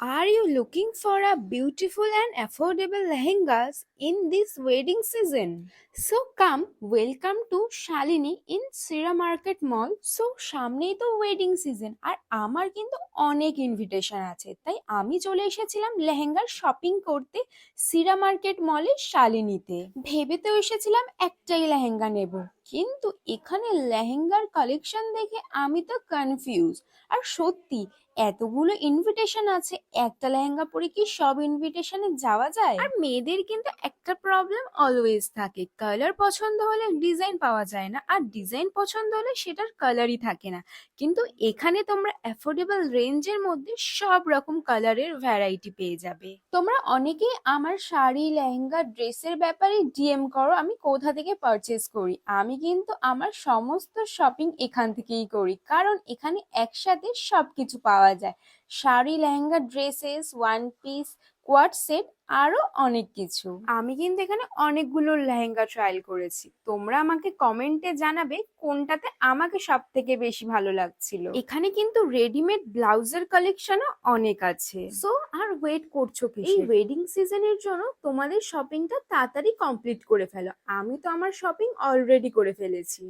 Are you looking for a beautiful and affordable lehengas in this wedding season? So come, welcome to Shalini in Sira Market Mall. So সামনেই তো wedding season আর আমার কিন্তু অনেক invitation আছে, তাই আমি চলে এসেছিলাম লেহেঙ্গার শপিং করতে সিরা মার্কেট মলে শালিনীতে। ভেবে তো এসেছিলাম একটাই লেহেঙ্গা নেব, কিন্তু এখানে লেহেঙ্গার কালেকশন দেখে আমি তো কনফিউজ। আর সত্যি এতগুলো ইনভিটেশন আছে, একটা লেহেঙ্গা পরে কি সব ইনভিটেশনে যাওয়া যায়? আর মেয়েদের কিন্তু একটা প্রবলেম অলওয়েজ থাকে, কালার পছন্দ হলে ডিজাইন পাওয়া যায় না, আর ডিজাইন পছন্দ হলে সেটার কালারই থাকে না। কিন্তু এখানে তোমরা অ্যাফোর্ডেবল রেঞ্জের মধ্যে সব রকম কালারের ভ্যারাইটি পেয়ে যাবে। তোমরা অনেকেই আমার শাড়ি, লেহেঙ্গা, ড্রেসের ব্যাপারে ডিএম করো আমি কোথা থেকে পারচেস করি। আমি কিন্তু আমার সমস্ত শপিং এখান থেকেই করি, কারণ এখানে একসাথে সবকিছু পাওয়া যায়। Sari, lehenga, dresses, one piece, quart set, আরো অনেক কিছু। আমি কিন্তু এখানে অনেকগুলো লেহেঙ্গা ট্রায়াল করেছি। তোমরা আমাকে কমেন্টে জানাবে কোনটাতে আমাকে সব থেকে বেশি ভালো লাগছিল। এখানে কিন্তু রেডিমেড ব্লাউজের কালেকশনও অনেক আছে। সো আর ওয়েট করছো কি? এই ওয়েডিং সিজনের জন্য তোমাদের শপিংটা তাড়াতাড়ি কমপ্লিট করে ফেলো। আমি তো আমার শপিং অলরেডি করে ফেলেছি।